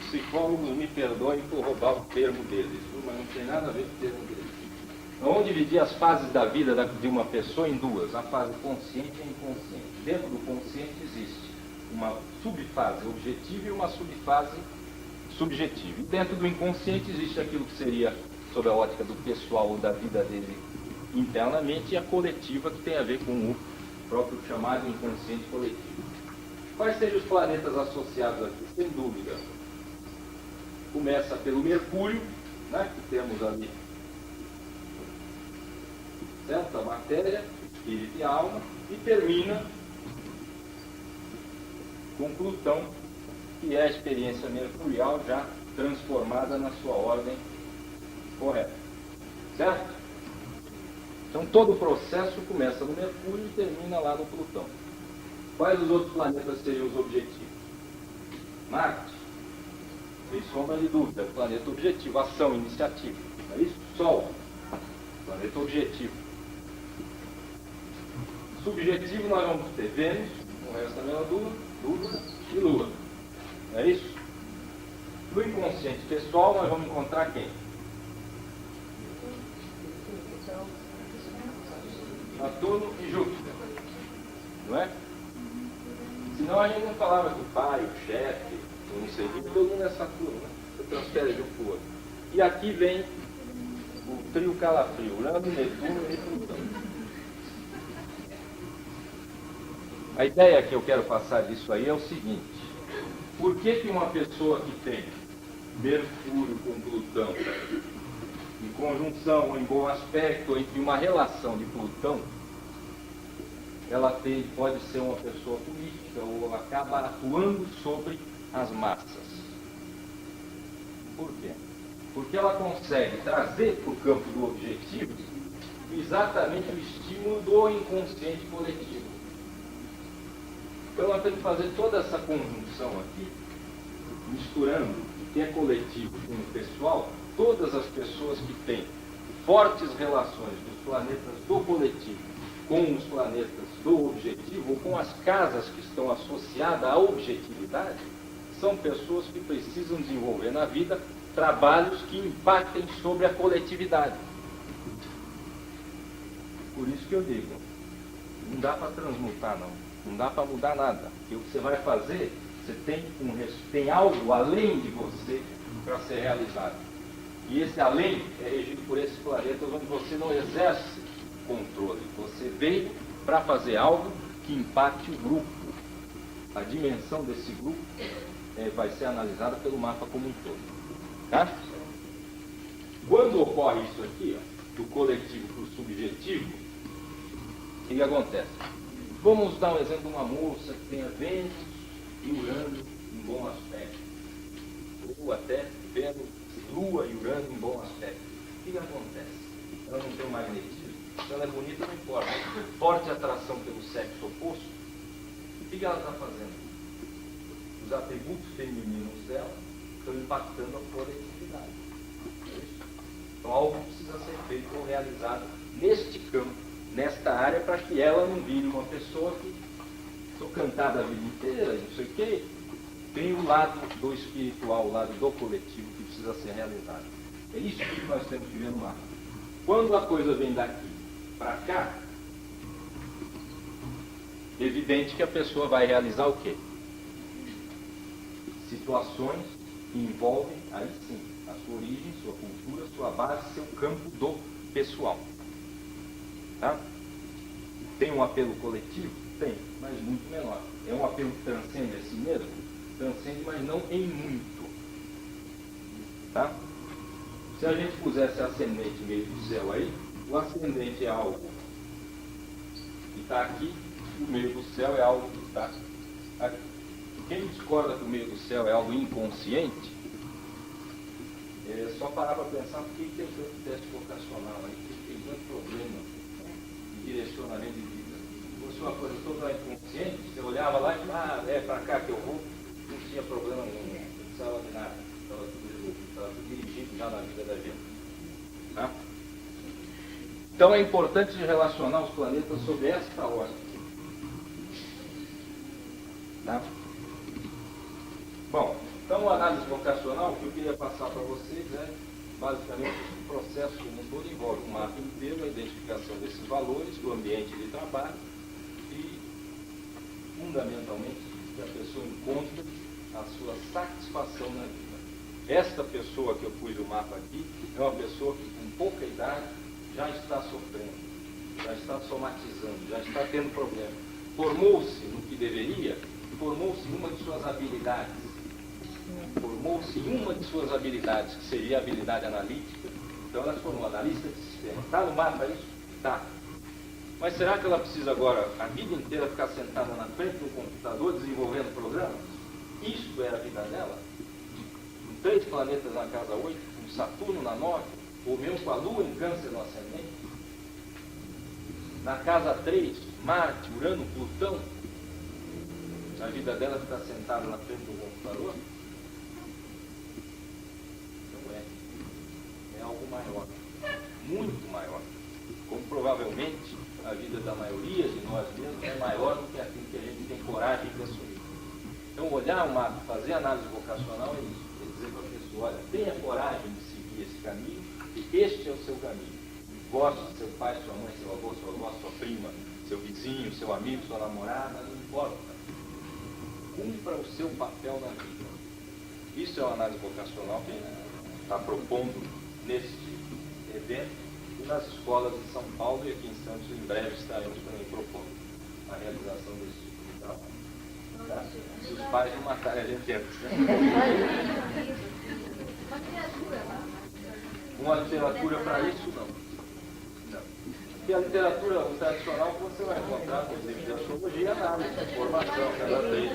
Psicólogos me perdoem por roubar o termo deles, mas não tem nada a ver com o termo deles. Vamos dividir as fases da vida de uma pessoa em duas, a fase consciente e a inconsciente. Dentro do consciente existe uma subfase objetiva e uma subfase subjetiva. E dentro do inconsciente existe aquilo que seria, sob a ótica do pessoal ou da vida dele internamente, e a coletiva, que tem a ver com o próprio chamado inconsciente coletivo. Quais seriam os planetas associados aqui? Sem dúvida. Começa pelo Mercúrio, né, que temos ali, certo? A matéria, espírito e alma, e termina com Plutão, que é a experiência mercurial já transformada na sua ordem correta. Certo? Então todo o processo começa no Mercúrio e termina lá no Plutão. Quais os outros planetas seriam os objetivos? Marte. Sem sombra de dúvida, planeta objetivo, ação, iniciativa. É isso? Sol, planeta objetivo. subjetivo nós vamos ter Vênus, o resto da mesma Lua e Lua. Não é isso? No inconsciente pessoal nós vamos encontrar quem? Saturno e Júpiter. Não é? Senão a gente não falava que o pai, o chefe, o não sei o que, todo mundo é Saturno, né? Você transfere de um para o outro. E aqui vem o trio calafrio, Urano, Netuno e Plutão. A ideia que eu quero passar disso aí é o seguinte: por que que uma pessoa que tem Mercúrio com Plutão em conjunção ou em bom aspecto, entre uma relação de Plutão, ela pode ser uma pessoa política ou acaba atuando sobre as massas? Por quê? Porque ela consegue trazer para o campo do objetivo exatamente o estímulo do inconsciente coletivo. Então ela tem que fazer toda essa conjunção aqui, misturando o que é coletivo com o pessoal. Todas as pessoas que têm fortes relações dos planetas do coletivo com os planetas do objetivo, ou com as casas que estão associadas à objetividade, são pessoas que precisam desenvolver na vida trabalhos que impactem sobre a coletividade. Por isso que eu digo, não dá para transmutar não dá para mudar nada. Porque o que você vai fazer, você tem algo além de você para ser realizado. E esse além é regido por esses planetas onde você não exerce controle. Você veio para fazer algo que impacte o grupo. A dimensão desse grupo vai ser analisada pelo mapa como um todo. Tá? Quando ocorre isso aqui, ó, do coletivo para o subjetivo, o que acontece? Vamos dar um exemplo de uma moça que tenha Vênus e Urano em bom aspecto. Ou até Vênus, Lua e Urano em bom aspecto. O que acontece? Ela não tem um magnetismo. Se ela é bonita, não importa. Forte atração pelo sexo oposto. O que ela está fazendo? Os atributos femininos dela estão impactando a coletividade. Então algo precisa ser feito ou realizado neste campo, nesta área, para que ela não vire uma pessoa que sou cantada a vida inteira, não sei o quê. Tem o lado do espiritual, o lado do coletivo que precisa ser realizado. É isso que nós temos que ver no mapa. Quando a coisa vem daqui para cá, é evidente que a pessoa vai realizar o quê? Situações que envolvem, aí sim, a sua origem, sua cultura, sua base, seu campo do pessoal. Tá? Tem um apelo coletivo? Tem, mas muito menor. É um apelo que transcende a si mesmo? Transcende, mas não em muito. Tá? Se a gente pusesse ascendente meio do céu aí, o ascendente é algo que está aqui, e o meio do céu é algo que está aqui. Quem discorda que o meio do céu é algo inconsciente, é só parar para pensar por que tem tanto teste vocacional aí, porque tem tanto problema de direcionamento de vida. Se fosse uma coisa totalmente inconsciente, você olhava lá e falava, é para cá que eu vou, não tinha problema nenhum, não precisava de nada, estava tudo resolvido, estava tudo dirigido já na vida da gente. Tá? Então é importante relacionar os planetas sob esta ordem. Tá? Bom, então a análise vocacional, o que eu queria passar para vocês é basicamente o processo como um todo envolve um mapa inteiro, a identificação desses valores, do ambiente de trabalho e, fundamentalmente, que a pessoa encontre a sua satisfação na vida. Esta pessoa que eu pus o mapa aqui é uma pessoa que com pouca idade já está sofrendo, já está somatizando, já está tendo problema. Formou-se no que deveria, formou-se em uma de suas habilidades. Formou-se em uma de suas habilidades, que seria a habilidade analítica. Então ela se formou analista de sistema. Está no mapa isso? Está. Mas será que ela precisa agora, a vida inteira, ficar sentada na frente do computador, desenvolvendo programas? Isso é a vida dela? Com 3 planetas na casa 8, com Saturno na 9, ou mesmo com a Lua em Câncer no ascendente? Na casa 3, Marte, Urano, Plutão? A vida dela ficar sentada na frente do computador? É algo maior, muito maior. Como provavelmente a na vida da maioria de nós mesmos é maior do que aquilo que a gente tem coragem de assumir. Então, olhar o mapa, fazer análise vocacional é isso. É dizer para a pessoa, olha, tenha coragem de seguir esse caminho, e este é o seu caminho. Goste de seu pai, sua mãe, seu avô, sua avó, sua prima, seu vizinho, seu amigo, sua namorada, não importa. Cumpra o seu papel na vida. Isso é uma análise vocacional que a gente está propondo neste evento e nas escolas de São Paulo e aqui em Santos em breve estaremos também propondo a realização desse tipo de trabalho. Tá? Se os pais não matarem a gente antes, né? Uma literatura para isso, não. Porque a literatura tradicional que você vai encontrar, por exemplo, de astrologia, análise, formação, cada três.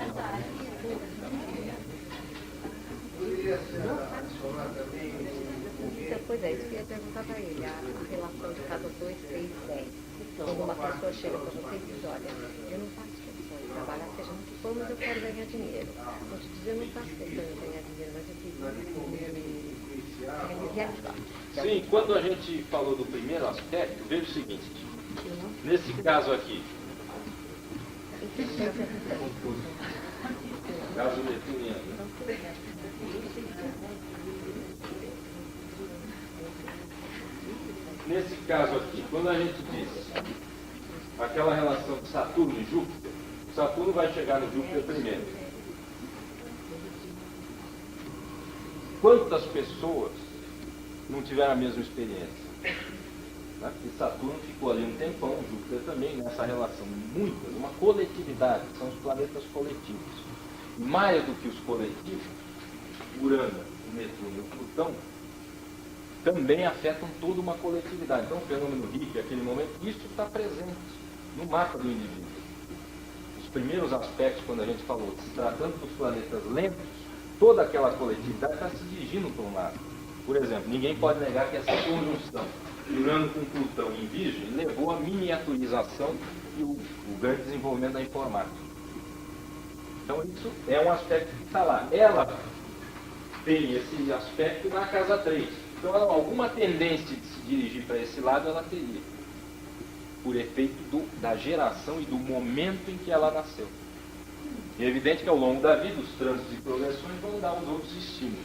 Pois é, isso que eu ia perguntar para ele, a relação de casa 2, 3, 10. Quando uma pessoa chega para você e diz, olha, eu não faço questão de trabalhar, seja muito bom, mas eu quero ganhar dinheiro. Vou te dizer, eu não faço questão de ganhar dinheiro, mas eu quero me realizar. Sim, quando a gente falou do primeiro aspecto, veja o seguinte, nesse caso aqui, caso neptuniano, nesse caso aqui, quando a gente diz aquela relação de Saturno e Júpiter, Saturno vai chegar no Júpiter primeiro. Quantas pessoas não tiveram a mesma experiência? Né? Porque Saturno ficou ali um tempão, Júpiter também, nessa relação. Muitas, uma coletividade, são os planetas coletivos. E mais do que os coletivos, Urano, o Netuno e o Plutão também afetam toda uma coletividade. Então, o fenômeno Rick, aquele momento, isso está presente no mapa do indivíduo. Os primeiros aspectos, quando a gente falou, se tratando dos planetas lentos, toda aquela coletividade está se dirigindo para um lado. Por exemplo, ninguém pode negar que essa conjunção Urano com Plutão em Virgem levou à miniaturização e o grande desenvolvimento da informática. Então, isso é um aspecto que está lá. Ela tem esse aspecto na casa 3. Então, alguma tendência de se dirigir para esse lado ela teria, por efeito da geração e do momento em que ela nasceu. E é evidente que ao longo da vida os trânsitos e progressões vão dar os outros estímulos.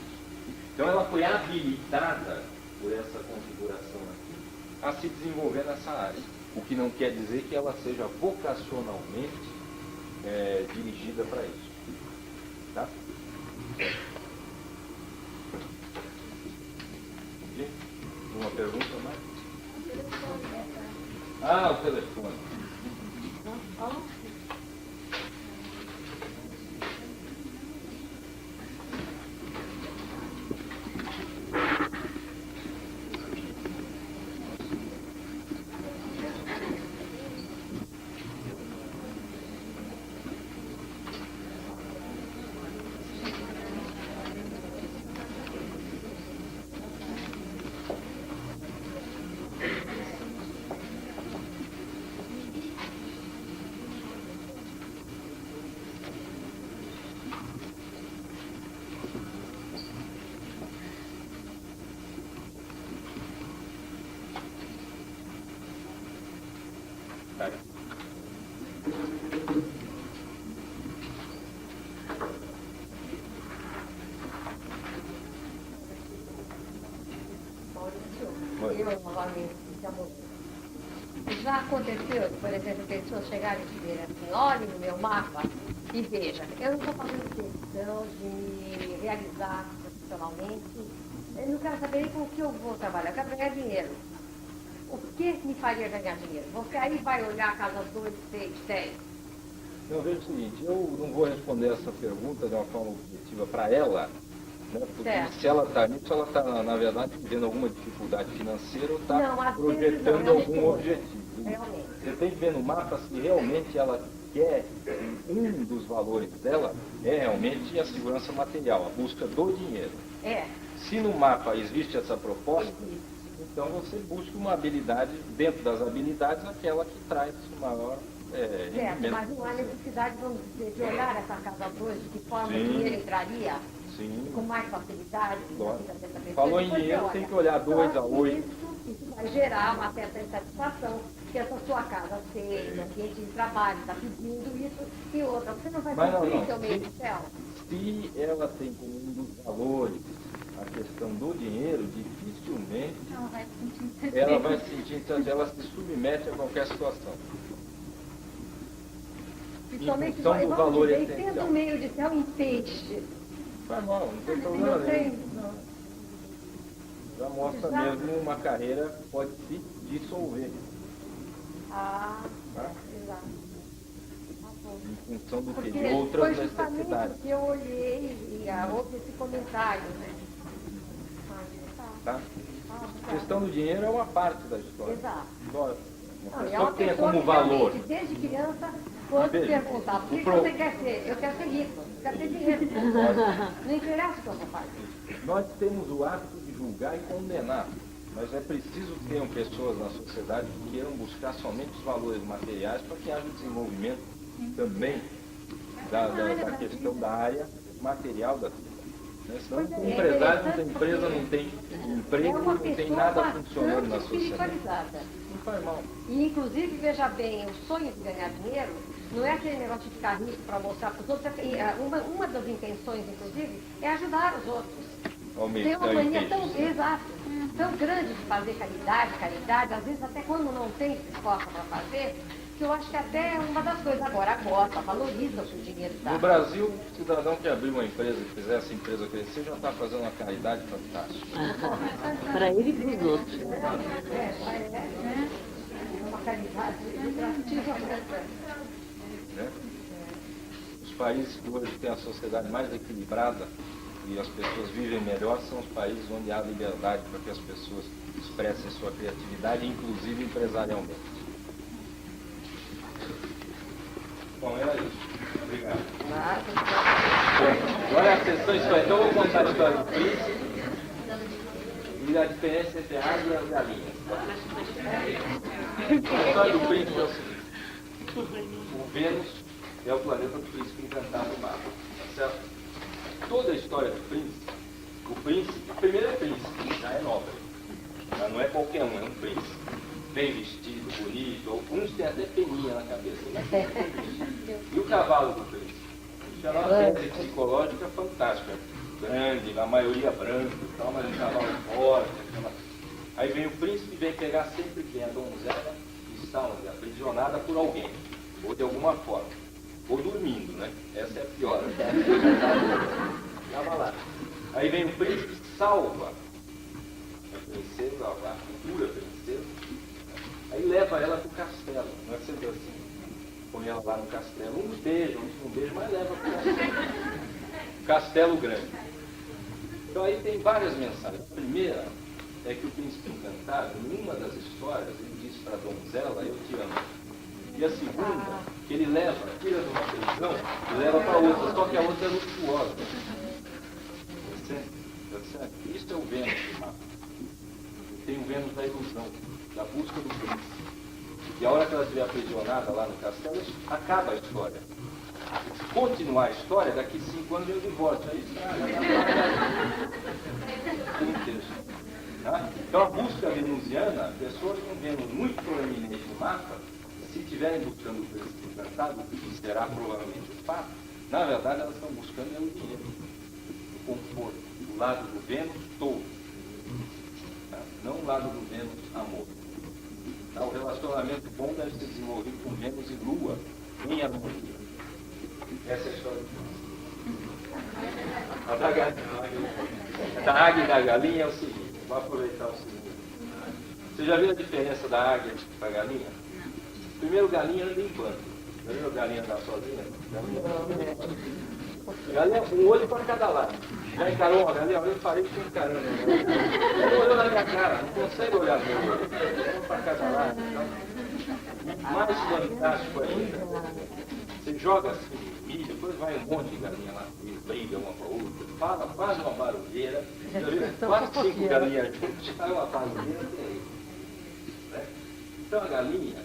Então, ela foi habilitada por essa configuração aqui a se desenvolver nessa área. O que não quer dizer que ela seja vocacionalmente dirigida para isso. Tá? Uma pergunta mais? Ah, o telefone. Já aconteceu, por exemplo, pessoas chegarem e dizerem assim, olhe no meu mapa e veja, eu não estou fazendo questão de me realizar profissionalmente, eu não quero saber nem com o que eu vou trabalhar, eu quero ganhar dinheiro. O que me faria ganhar dinheiro? Você aí vai olhar a casa 2, 6, 10. Não, veja o seguinte, eu não vou responder essa pergunta de uma forma objetiva para ela, né? Porque se ela está nisso, ela está, na verdade, vivendo alguma dificuldade financeira ou está projetando algum objetivo. Realmente. Você tem que ver no mapa se realmente ela quer, um dos valores dela é realmente a segurança material, a busca do dinheiro. Se no mapa existe essa proposta, então você busca uma habilidade, dentro das habilidades, aquela que traz maior certo, mas não há necessidade, vamos dizer, de olhar essa casa 2, de que forma o dinheiro entraria com mais facilidade. Falou em dinheiro, tem que olhar 2 a 8. Isso vai gerar uma certa insatisfação que essa sua casa seja ambiente de trabalho, está pedindo isso e outra. Você não vai Mas não, cumprir não. seu meio de céu? Se ela tem como um dos valores a questão do dinheiro, dificilmente Ela vai se sentir ela vai se sentir insatisfeita, ela se submete a qualquer situação. Principalmente, função do vamos valor dizer, essencial. tendo um meio de céu em peixe. Faz mal, não tem problema Não nenhum. tem. Não. Já mostra Já. mesmo uma carreira que pode se dissolver, Ah, tá? exato. Tá bom. Em função do que? Porque De outras foi justamente necessidades. que eu olhei e houve esse comentário, né? Tá? Tá, A questão do dinheiro é uma parte da história. exato. Agora, Não, uma e é pessoa uma que tenha pessoa como que valor. realmente, desde criança, quando Veja, perguntar, por que o pro- você quer ser? Eu quero ser rico, eu quero ter dinheiro. Não interessa o que eu vou fazer. Nós temos o hábito de julgar e condenar, mas é preciso que tenham pessoas na sociedade que queiram buscar somente os valores materiais para que haja o desenvolvimento também da questão da área material da vida. Né? Senão, Pois é, como é empresário não tem interessante empresa, porque não tem É emprego, uma não tem pessoa nada funcionando na bastante sociedade. espiritualizada. Não faz mal. E, inclusive, veja bem, o sonho de ganhar dinheiro não é aquele negócio de ficar rico para mostrar para os outros. Uma das intenções, inclusive, é ajudar os outros. Tem uma mania tão, exato, tão grande de fazer caridade, às vezes até quando não tem se esforça para fazer, que eu acho que até é uma das coisas agora gosta, valoriza o que o dinheiro dá. No Brasil, o cidadão que abrir uma empresa e fizer essa empresa crescer já está fazendo uma caridade fantástica. Para ele e para os outros. Uma caridade lucrativa. Né? Os países que hoje têm a sociedade mais equilibrada e as pessoas vivem melhor são os países onde há liberdade para que as pessoas expressem sua criatividade, inclusive empresarialmente. Bom, era isso. Obrigado. Agora é a sessão história. Então eu vou contar a história do príncipe e a diferença entre a águia e as galinhas. A história do príncipe é o seguinte. O Vênus é o planeta do príncipe encantado do mapa. Tá certo? Toda a história do príncipe, primeiro é príncipe, já é nobre. Já não é qualquer um, é um príncipe. Bem vestido, bonito, alguns têm até peninha na cabeça. Né? E o cavalo do príncipe? Isso é uma tese psicológica fantástica. Grande, a maioria branco e tal, mas um cavalo forte. Aí vem o príncipe e vem pegar sempre quem? A donzela que está aprisionada por alguém, ou de alguma forma. Ou dormindo, né? Essa é a pior. Tava lá. Aí vem o príncipe e salva a princesa, a futura princesa. Aí leva ela para o castelo. Não é sempre assim. Põe ela lá no castelo. Uns beijam, outros não beijam, mas leva para o castelo. Castelo grande. Então aí tem várias mensagens. A primeira é que o príncipe encantado, em uma das histórias, ele diz para a donzela, eu te amo. E a segunda, que ele leva, tira de uma prisão e leva para outra, só que a outra é luxuosa. Tá certo? Isso é o Vênus do mapa. Tem o Vênus da ilusão, da busca do príncipe. E a hora que ela estiver aprisionada lá no castelo, acaba a história. Se continuar a história, daqui 5 anos vem o divórcio. Aí tá? Então a busca venusiana, pessoas com Vênus muito proeminente no mapa, se estiverem buscando o príncipe encantado, que será provavelmente o fato, na verdade elas estão buscando o dinheiro, o conforto, o lado do Vênus todo, tá? Não o lado do Vênus amor. Tá? O relacionamento bom deve ser desenvolvido com Vênus e Lua em harmonia. Essa é a história do príncipe. Da águia e da galinha é o seguinte, vou aproveitar o seguinte. Você já viu a diferença da águia para a galinha? Primeiro, galinha anda em bando. Já viu a galinha andar sozinha? Galinha, um olho para cada lado. Já encarou uma galinha? Eu parei com encarando. Ele olhou na minha cara, não consegue olhar no meu olho. Um para cada lado. Mais fantástico ainda. Você joga assim, milho, depois vai um monte de galinha lá, e briga uma com a outra, faz uma barulheira. Já viu? 4, 5 galinhas juntas, faz uma barulheira terrível. Né? Então a galinha,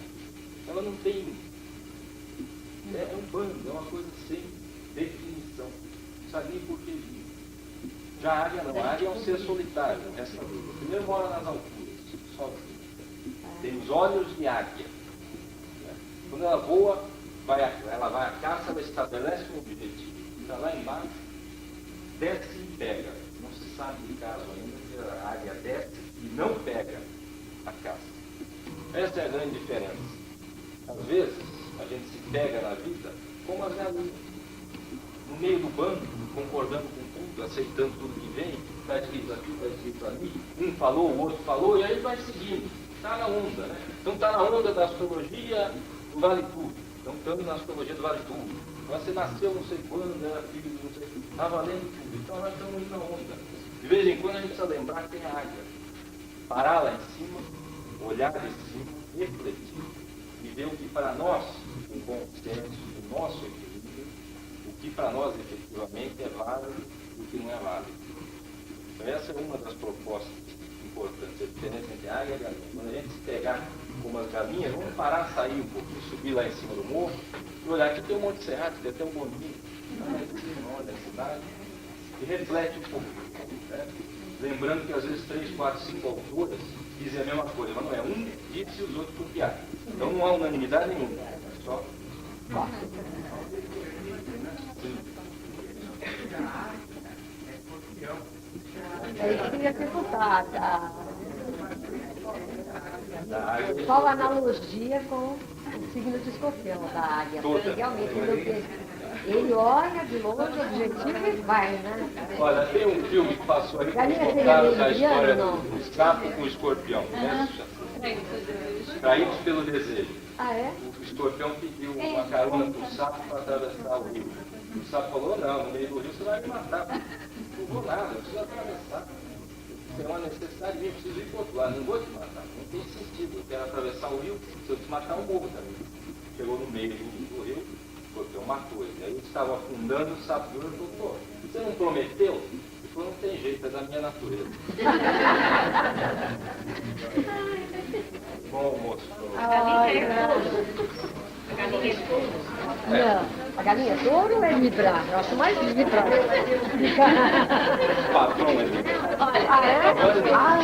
ela não tem. É um bando, é uma coisa sem definição. Não sabe nem por que vive. Já a águia não, a águia é um ser solitário, o resto da vida. Primeiro mora nas alturas, sozinho. Tem os olhos de águia. Quando ela voa, ela vai à caça, ela estabelece um objetivo. Está lá embaixo, desce e pega. Não se sabe de caso ainda que a águia desce e não pega a caça. Essa é a grande diferença. Às vezes, a gente se pega na vida como as galinhas. No meio do bando, concordando com tudo, aceitando tudo que vem, está escrito aqui, está escrito ali, um falou, o outro falou, e aí vai seguindo. Está na onda, né? Então está na onda da astrologia do Vale Tudo. Então estamos na astrologia do Vale Tudo. Você nasceu não sei quando, era filho de não sei quando, está valendo tudo. Então nós estamos indo na onda. De vez em quando a gente precisa lembrar que tem a águia. Parar lá em cima, olhar de cima, refletir e ver o que para nós, o bom senso, o nosso equilíbrio, o que para nós efetivamente é válido e o que não é válido. Então essa é uma das propostas importantes, a diferença entre águia e galinha. Quando a gente se pegar como as galinhas, vamos parar, sair um pouquinho, subir lá em cima do morro e olhar, aqui tem um monte de serrado, tem até um bondinho, lá em cima, olha a cidade, e reflete um pouco. Né? Lembrando que às vezes 3, 4, 5 autoras dizem a mesma coisa, mas não é um disse e os outros copiaram. Então não há unanimidade nenhuma, é só. Eu queria perguntar qual a analogia com o signo de Escorpião da águia? Porque realmente ele olha de longe o objetivo e vai, né? Olha, tem um filme que passou aqui, Galinha que seria contaram a leviano, história não? do sapo com o escorpião. Né? Traídos pelo desejo. Ah, é? O escorpião pediu uma carona para o sapo para atravessar o rio. O sapo falou, não, no meio do rio você vai me matar. Não vou nada, eu preciso atravessar. Tem uma necessidade minha, eu preciso ir para o outro lado, não vou te matar. Não tem sentido, eu quero atravessar o rio, se eu te matar eu morro também. Chegou no meio do rio, o escorpião matou ele. Aí ele estava afundando, o sapo virou e falou, pô, você não prometeu? Ele falou, não tem jeito, é da minha natureza. Bom almoço. A galinha é touro. A galinha é touro. Não, a galinha é touro ou é libra? Eu acho mais libra. O patrão é dele. Ah, é? Ah,